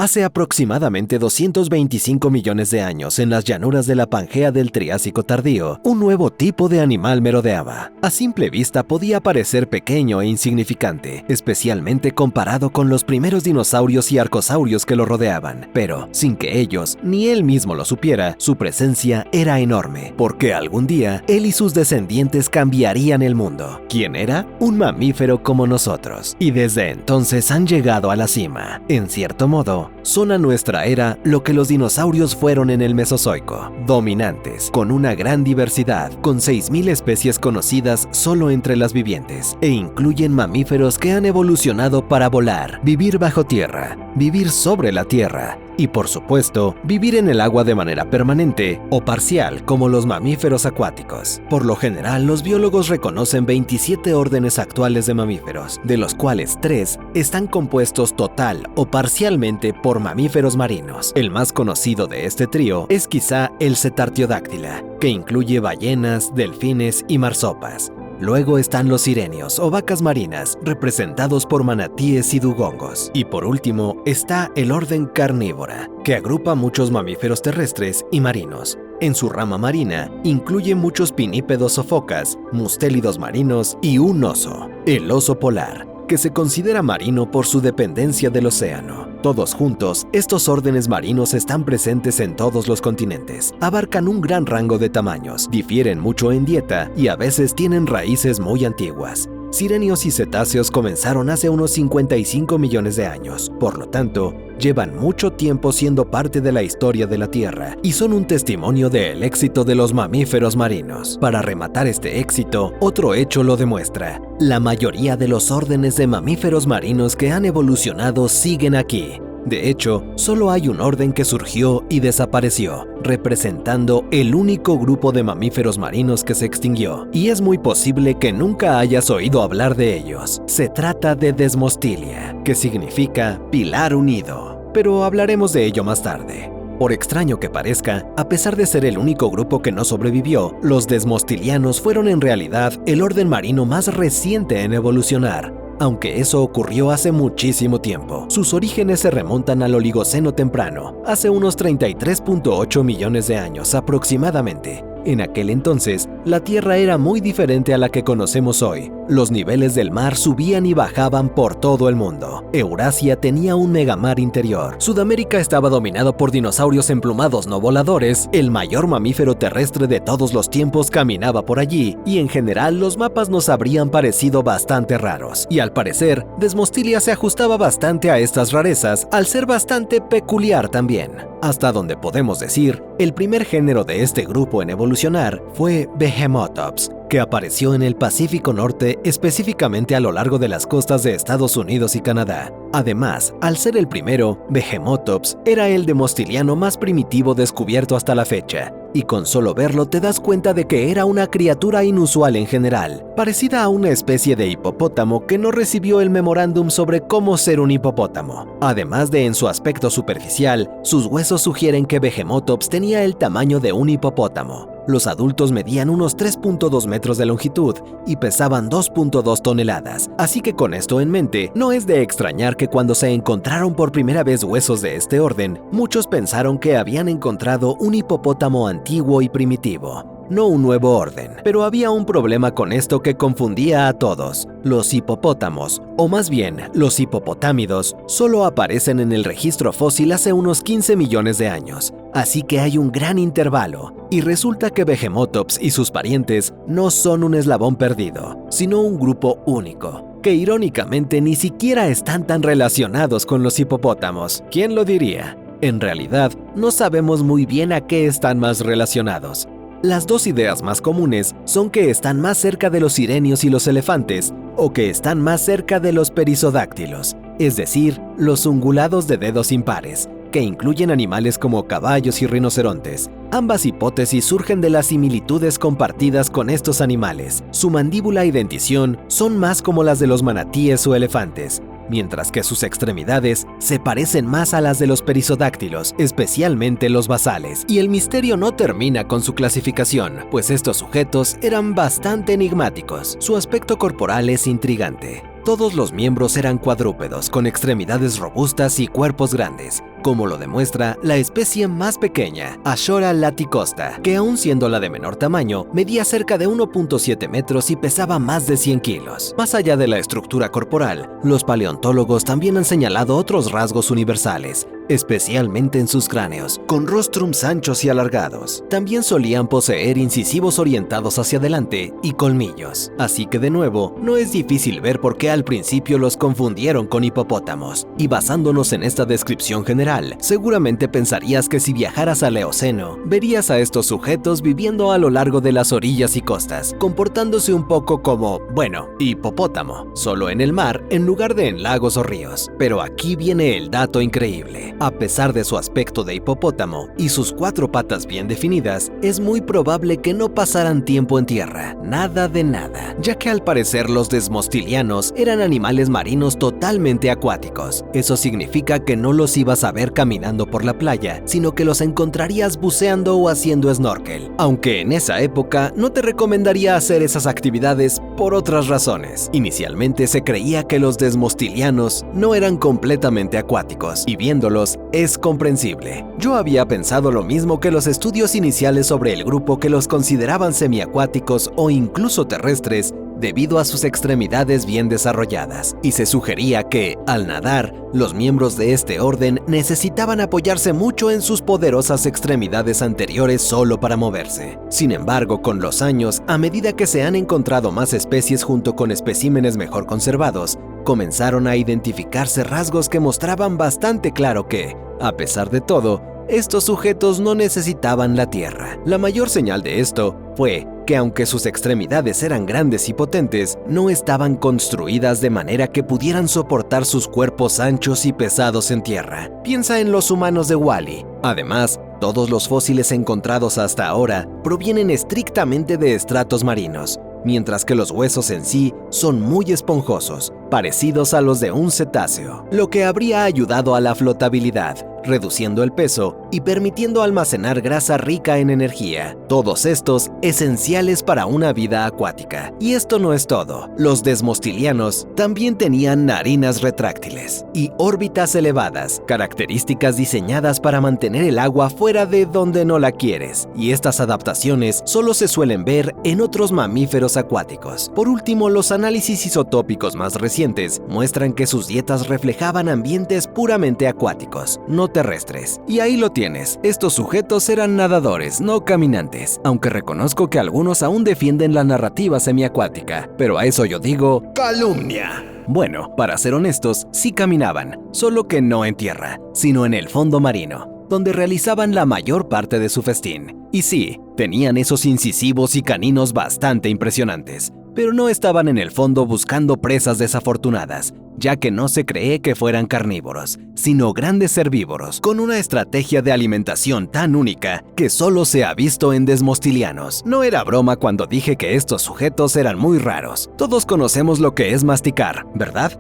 Hace aproximadamente 225 millones de años, en las llanuras de la Pangea del Triásico tardío, un nuevo tipo de animal merodeaba. A simple vista podía parecer pequeño e insignificante, especialmente comparado con los primeros dinosaurios y arcosaurios que lo rodeaban. Pero, sin que ellos ni él mismo lo supiera, su presencia era enorme, porque algún día él y sus descendientes cambiarían el mundo. ¿Quién era? Un mamífero como nosotros. Y desde entonces han llegado a la cima. En cierto modo, son a nuestra era lo que los dinosaurios fueron en el Mesozoico. Dominantes, con una gran diversidad, con 6.000 especies conocidas solo entre las vivientes, e incluyen mamíferos que han evolucionado para volar, vivir bajo tierra, vivir sobre la tierra, y por supuesto, vivir en el agua de manera permanente o parcial como los mamíferos acuáticos. Por lo general, los biólogos reconocen 27 órdenes actuales de mamíferos, de los cuales 3 están compuestos total o parcialmente por mamíferos marinos. El más conocido de este trío es quizá el Cetartiodáctila, que incluye ballenas, delfines y marsopas. Luego están los sirenios o vacas marinas, representados por manatíes y dugongos. Y por último está el orden Carnívora, que agrupa muchos mamíferos terrestres y marinos. En su rama marina, incluye muchos pinípedos o focas, mustélidos marinos y un oso, el oso polar, que se considera marino por su dependencia del océano. Todos juntos, estos órdenes marinos están presentes en todos los continentes, abarcan un gran rango de tamaños, difieren mucho en dieta y a veces tienen raíces muy antiguas. Sirenios y cetáceos comenzaron hace unos 55 millones de años, por lo tanto, llevan mucho tiempo siendo parte de la historia de la Tierra y son un testimonio del éxito de los mamíferos marinos. Para rematar este éxito, otro hecho lo demuestra. La mayoría de los órdenes de mamíferos marinos que han evolucionado siguen aquí. De hecho, solo hay un orden que surgió y desapareció, representando el único grupo de mamíferos marinos que se extinguió, y es muy posible que nunca hayas oído hablar de ellos. Se trata de Desmostylia, que significa pilar unido, pero hablaremos de ello más tarde. Por extraño que parezca, a pesar de ser el único grupo que no sobrevivió, los desmostilianos fueron en realidad el orden marino más reciente en evolucionar. Aunque eso ocurrió hace muchísimo tiempo, sus orígenes se remontan al Oligoceno temprano, hace unos 33.8 millones de años aproximadamente. En aquel entonces, la Tierra era muy diferente a la que conocemos hoy. Los niveles del mar subían y bajaban por todo el mundo. Eurasia tenía un megamar interior. Sudamérica estaba dominado por dinosaurios emplumados no voladores. El mayor mamífero terrestre de todos los tiempos caminaba por allí, y en general los mapas nos habrían parecido bastante raros. Y al parecer, Desmostylia se ajustaba bastante a estas rarezas, al ser bastante peculiar también. Hasta donde podemos decir, el primer género de este grupo en evolucionar fue Behemothops, que apareció en el Pacífico Norte, específicamente a lo largo de las costas de Estados Unidos y Canadá. Además, al ser el primero, Behemothops era el demostiliano más primitivo descubierto hasta la fecha, y con solo verlo te das cuenta de que era una criatura inusual en general, parecida a una especie de hipopótamo que no recibió el memorándum sobre cómo ser un hipopótamo. Además de en su aspecto superficial, sus huesos sugieren que Behemothops tenía el tamaño de un hipopótamo. Los adultos medían unos 3.2 metros de longitud y pesaban 2.2 toneladas, así que con esto en mente, no es de extrañar que cuando se encontraron por primera vez huesos de este orden, muchos pensaron que habían encontrado un hipopótamo antiguo y primitivo, no un nuevo orden. Pero había un problema con esto que confundía a todos. Los hipopótamos, o más bien, los hipopotámidos, solo aparecen en el registro fósil hace unos 15 millones de años, así que hay un gran intervalo, y resulta que Behemothops y sus parientes no son un eslabón perdido, sino un grupo único, que irónicamente ni siquiera están tan relacionados con los hipopótamos. ¿Quién lo diría? En realidad, no sabemos muy bien a qué están más relacionados. Las dos ideas más comunes son que están más cerca de los sirenios y los elefantes, o que están más cerca de los perisodáctilos, es decir, los ungulados de dedos impares, que incluyen animales como caballos y rinocerontes. Ambas hipótesis surgen de las similitudes compartidas con estos animales. Su mandíbula y dentición son más como las de los manatíes o elefantes, mientras que sus extremidades se parecen más a las de los perisodáctilos, especialmente los basales. Y el misterio no termina con su clasificación, pues estos sujetos eran bastante enigmáticos. Su aspecto corporal es intrigante. Todos los miembros eran cuadrúpedos, con extremidades robustas y cuerpos grandes, como lo demuestra la especie más pequeña, Ashora laticosta, que aun siendo la de menor tamaño, medía cerca de 1.7 metros y pesaba más de 100 kilos. Más allá de la estructura corporal, los paleontólogos también han señalado otros rasgos universales, especialmente en sus cráneos, con rostrums anchos y alargados. También solían poseer incisivos orientados hacia adelante y colmillos. Así que de nuevo, no es difícil ver por qué al principio los confundieron con hipopótamos. Y basándonos en esta descripción general, seguramente pensarías que si viajaras al Eoceno, verías a estos sujetos viviendo a lo largo de las orillas y costas, comportándose un poco como, bueno, hipopótamo, solo en el mar en lugar de en lagos o ríos. Pero aquí viene el dato increíble. A pesar de su aspecto de hipopótamo y sus 4 patas bien definidas, es muy probable que no pasaran tiempo en tierra, nada de nada, ya que al parecer los desmostilianos eran animales marinos totalmente acuáticos. Eso significa que no los ibas a ver caminando por la playa, sino que los encontrarías buceando o haciendo snorkel, aunque en esa época no te recomendaría hacer esas actividades por otras razones. Inicialmente se creía que los desmostilianos no eran completamente acuáticos, y viéndolos es comprensible. Yo había pensado lo mismo que los estudios iniciales sobre el grupo que los consideraban semiacuáticos o incluso terrestres debido a sus extremidades bien desarrolladas, y se sugería que, al nadar, los miembros de este orden necesitaban apoyarse mucho en sus poderosas extremidades anteriores solo para moverse. Sin embargo, con los años, a medida que se han encontrado más especies junto con especímenes mejor conservados, comenzaron a identificarse rasgos que mostraban bastante claro que, a pesar de todo, estos sujetos no necesitaban la tierra. La mayor señal de esto fue que aunque sus extremidades eran grandes y potentes, no estaban construidas de manera que pudieran soportar sus cuerpos anchos y pesados en tierra. Piensa en los humanos de Wall-E. Además, todos los fósiles encontrados hasta ahora provienen estrictamente de estratos marinos, mientras que los huesos en sí son muy esponjosos, parecidos a los de un cetáceo, lo que habría ayudado a la flotabilidad, reduciendo el peso y permitiendo almacenar grasa rica en energía. Todos estos esenciales para una vida acuática. Y esto no es todo. Los desmostilianos también tenían narinas retráctiles y órbitas elevadas, características diseñadas para mantener el agua fuera de donde no la quieres. Y estas adaptaciones solo se suelen ver en otros mamíferos acuáticos. Por último, los análisis isotópicos más recientes muestran que sus dietas reflejaban ambientes puramente acuáticos, no terrestres. Y ahí lo tienes. Estos sujetos eran nadadores, no caminantes, aunque reconozco que algunos aún defienden la narrativa semiacuática, pero a eso yo digo calumnia. Bueno, para ser honestos, sí caminaban, solo que no en tierra, sino en el fondo marino, donde realizaban la mayor parte de su festín. Y sí, tenían esos incisivos y caninos bastante impresionantes, pero no estaban en el fondo buscando presas desafortunadas, ya que no se cree que fueran carnívoros, sino grandes herbívoros, con una estrategia de alimentación tan única que solo se ha visto en desmostilianos. No era broma cuando dije que estos sujetos eran muy raros. Todos conocemos lo que es masticar, ¿verdad?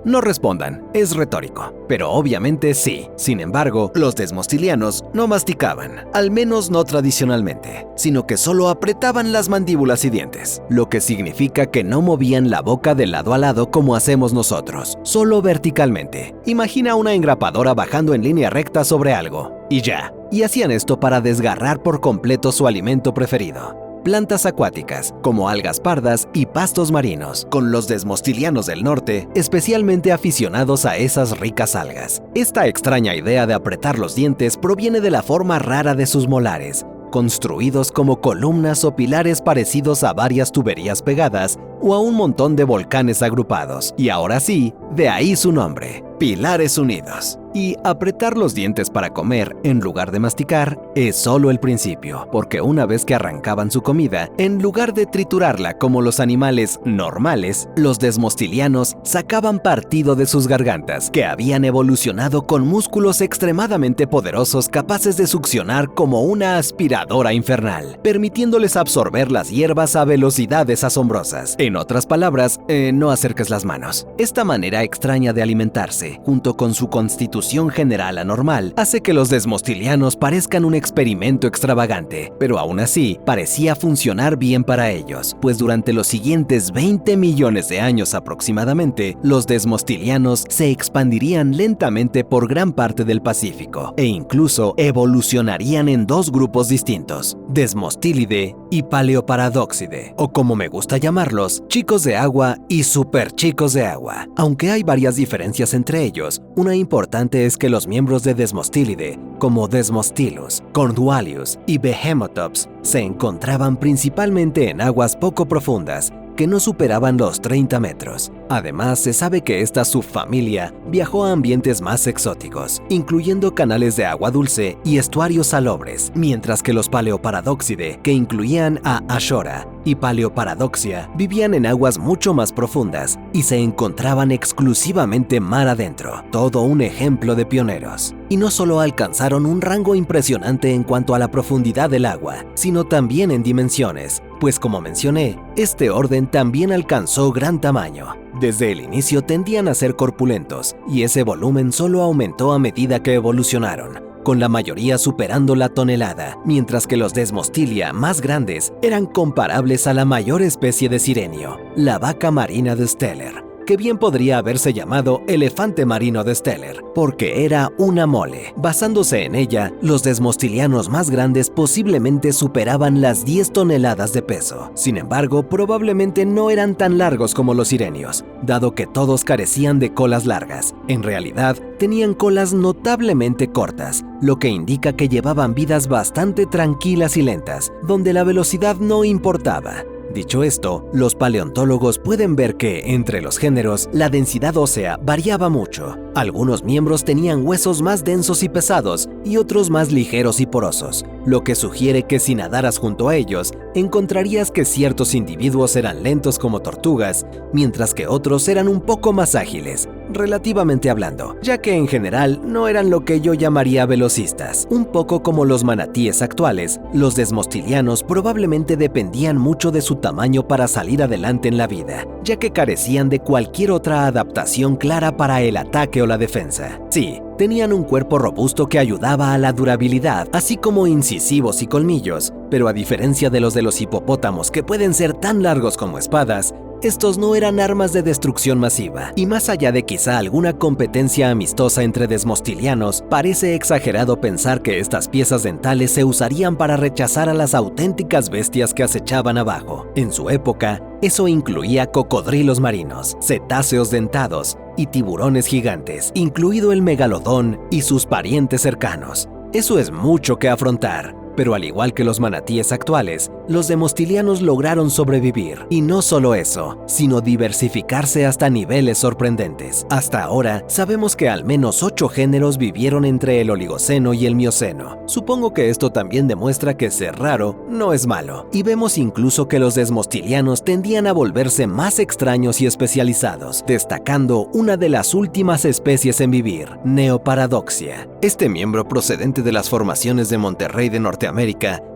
No respondan, es retórico, pero obviamente sí. Sin embargo, los desmostilianos no masticaban, al menos no tradicionalmente, sino que solo apretaban las mandíbulas y dientes, lo que significa que no movían la boca de lado a lado como hacemos nosotros, solo verticalmente. Imagina una engrapadora bajando en línea recta sobre algo, y ya. Y hacían esto para desgarrar por completo su alimento preferido. Plantas acuáticas, como algas pardas y pastos marinos, con los desmostilianos del norte especialmente aficionados a esas ricas algas. Esta extraña idea de apretar los dientes proviene de la forma rara de sus molares, construidos como columnas o pilares parecidos a varias tuberías pegadas o a un montón de volcanes agrupados. Y ahora sí, de ahí su nombre, pilares unidos. Y apretar los dientes para comer en lugar de masticar es solo el principio, porque una vez que arrancaban su comida, en lugar de triturarla como los animales normales, los desmostilianos sacaban partido de sus gargantas, que habían evolucionado con músculos extremadamente poderosos capaces de succionar como una aspiradora infernal, permitiéndoles absorber las hierbas a velocidades asombrosas. En otras palabras, no acerques las manos. Esta manera extraña de alimentarse, junto con su constitución constitución general anormal hace que los desmostilianos parezcan un experimento extravagante, pero aún así parecía funcionar bien para ellos, pues durante los siguientes 20 millones de años aproximadamente, los desmostilianos se expandirían lentamente por gran parte del Pacífico e incluso evolucionarían en dos grupos distintos, Desmostílidae y Paleoparadóxidae, o como me gusta llamarlos, chicos de agua y superchicos de agua. Aunque hay varias diferencias entre ellos, una importante es que los miembros de Desmostílidae, como Desmostylus, Cornwallius y Behemotops, se encontraban principalmente en aguas poco profundas, que no superaban los 30 metros. Además, se sabe que esta subfamilia viajó a ambientes más exóticos, incluyendo canales de agua dulce y estuarios salobres, mientras que los Paleoparadóxidae, que incluían a Ashora y Paleoparadoxia, vivían en aguas mucho más profundas y se encontraban exclusivamente mar adentro. Todo un ejemplo de pioneros. Y no solo alcanzaron un rango impresionante en cuanto a la profundidad del agua, sino también en dimensiones, pues como mencioné, este orden también alcanzó gran tamaño. Desde el inicio tendían a ser corpulentos, y ese volumen solo aumentó a medida que evolucionaron, con la mayoría superando la tonelada, mientras que los Desmostilia más grandes eran comparables a la mayor especie de sirenio, la vaca marina de Steller, que bien podría haberse llamado elefante marino de Steller, porque era una mole. Basándose en ella, los desmostilianos más grandes posiblemente superaban las 10 toneladas de peso. Sin embargo, probablemente no eran tan largos como los sirenios, dado que todos carecían de colas largas. En realidad, tenían colas notablemente cortas, lo que indica que llevaban vidas bastante tranquilas y lentas, donde la velocidad no importaba. Dicho esto, los paleontólogos pueden ver que, entre los géneros, la densidad ósea variaba mucho. Algunos miembros tenían huesos más densos y pesados y otros más ligeros y porosos, lo que sugiere que si nadaras junto a ellos, encontrarías que ciertos individuos eran lentos como tortugas, mientras que otros eran un poco más ágiles, relativamente hablando, ya que en general no eran lo que yo llamaría velocistas. Un poco como los manatíes actuales, los desmostilianos probablemente dependían mucho de su tamaño para salir adelante en la vida, ya que carecían de cualquier otra adaptación clara para el ataque o la defensa. Sí, tenían un cuerpo robusto que ayudaba a la durabilidad, así como incisivos y colmillos, pero a diferencia de los hipopótamos que pueden ser tan largos como espadas, estos no eran armas de destrucción masiva, y más allá de quizá alguna competencia amistosa entre desmostilianos, parece exagerado pensar que estas piezas dentales se usarían para rechazar a las auténticas bestias que acechaban abajo. En su época, eso incluía cocodrilos marinos, cetáceos dentados y tiburones gigantes, incluido el megalodón y sus parientes cercanos. Eso es mucho que afrontar. Pero al igual que los manatíes actuales, los demostilianos lograron sobrevivir. Y no solo eso, sino diversificarse hasta niveles sorprendentes. Hasta ahora, sabemos que al menos 8 géneros vivieron entre el Oligoceno y el Mioceno. Supongo que esto también demuestra que ser raro no es malo. Y vemos incluso que los desmostilianos tendían a volverse más extraños y especializados, destacando una de las últimas especies en vivir, Neoparadoxia. Este miembro procedente de las formaciones de Monterrey de Norteamérica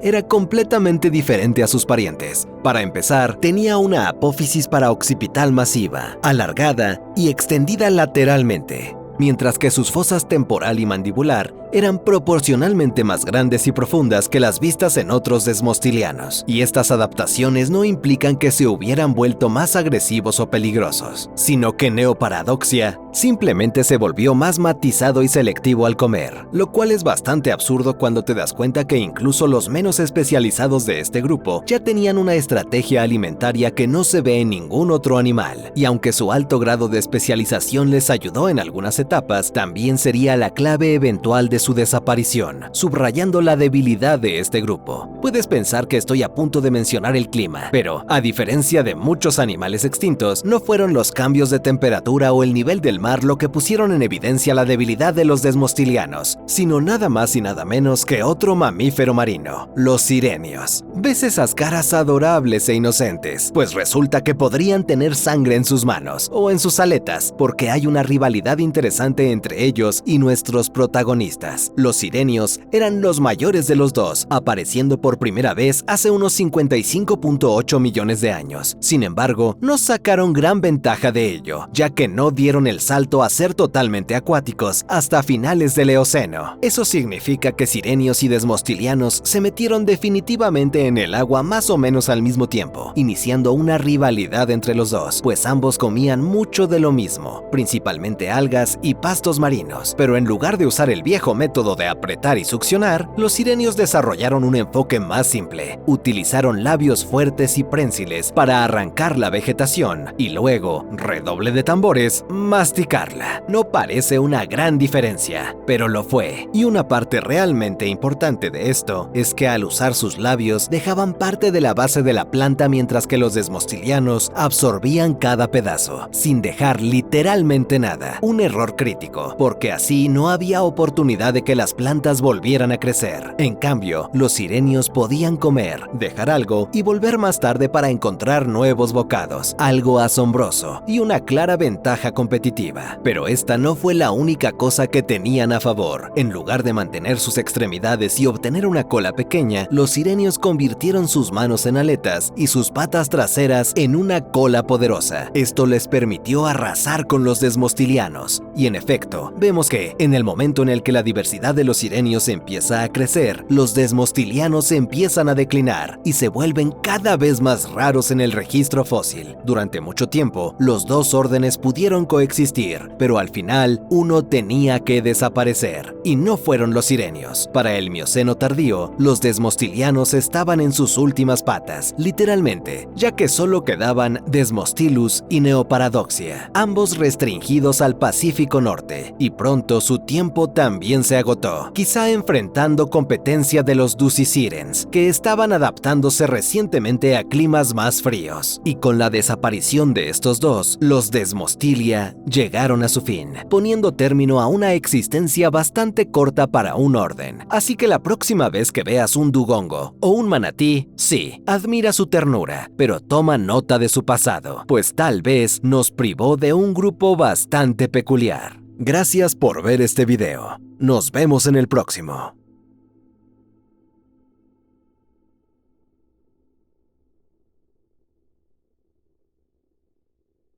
era completamente diferente a sus parientes. Para empezar, tenía una apófisis paraoccipital masiva, alargada y extendida lateralmente, mientras que sus fosas temporal y mandibular eran proporcionalmente más grandes y profundas que las vistas en otros desmostilianos. Y estas adaptaciones no implican que se hubieran vuelto más agresivos o peligrosos, sino que Neoparadoxia simplemente se volvió más matizado y selectivo al comer, lo cual es bastante absurdo cuando te das cuenta que incluso los menos especializados de este grupo ya tenían una estrategia alimentaria que no se ve en ningún otro animal. Y aunque su alto grado de especialización les ayudó en algunas etapas, también sería la clave eventual de su desaparición, subrayando la debilidad de este grupo. Puedes pensar que estoy a punto de mencionar el clima, pero a diferencia de muchos animales extintos, no fueron los cambios de temperatura o el nivel del mar lo que pusieron en evidencia la debilidad de los desmostilianos, sino nada más y nada menos que otro mamífero marino, los sirenios. ¿Ves esas caras adorables e inocentes? Pues resulta que podrían tener sangre en sus manos o en sus aletas, porque hay una rivalidad interesante entre ellos y nuestros protagonistas. algas. Los sirenios eran los mayores de los dos, apareciendo por primera vez hace unos 55.8 millones de años. Sin embargo, no sacaron gran ventaja de ello, ya que no dieron el salto a ser totalmente acuáticos hasta finales del Eoceno. Eso significa que sirenios y desmostilianos se metieron definitivamente en el agua más o menos al mismo tiempo, iniciando una rivalidad entre los dos, pues ambos comían mucho de lo mismo, principalmente algas y pastos marinos. Pero en lugar de usar el viejo método de apretar y succionar, los sirenios desarrollaron un enfoque más simple. Utilizaron labios fuertes y prensiles para arrancar la vegetación y luego, redoble de tambores, masticarla. No parece una gran diferencia, pero lo fue. Y una parte realmente importante de esto es que al usar sus labios dejaban parte de la base de la planta, mientras que los desmostilianos absorbían cada pedazo, sin dejar literalmente nada. Un error crítico, porque así no había oportunidad de que las plantas volvieran a crecer. En cambio, los sirenios podían comer, dejar algo y volver más tarde para encontrar nuevos bocados, algo asombroso y una clara ventaja competitiva. Pero esta no fue la única cosa que tenían a favor. En lugar de mantener sus extremidades y obtener una cola pequeña, los sirenios convirtieron sus manos en aletas y sus patas traseras en una cola poderosa. Esto les permitió arrasar con los desmostilianos. Y en efecto, vemos que, en el momento en el que la diversidad de los sirenios empieza a crecer, los desmostilianos empiezan a declinar y se vuelven cada vez más raros en el registro fósil. Durante mucho tiempo, los dos órdenes pudieron coexistir, pero al final, uno tenía que desaparecer, y no fueron los sirenios. Para el Mioceno tardío, los desmostilianos estaban en sus últimas patas, literalmente, ya que solo quedaban Desmostilus y Neoparadoxia, ambos restringidos al Pacífico Norte, y pronto su tiempo también se agotó, quizá enfrentando competencia de los Dusicirens, que estaban adaptándose recientemente a climas más fríos. Y con la desaparición de estos dos, los Desmostilia llegaron a su fin, poniendo término a una existencia bastante corta para un orden. Así que la próxima vez que veas un dugongo o un manatí, sí, admira su ternura, pero toma nota de su pasado, pues tal vez nos privó de un grupo bastante peculiar. Gracias por ver este video. Nos vemos en el próximo.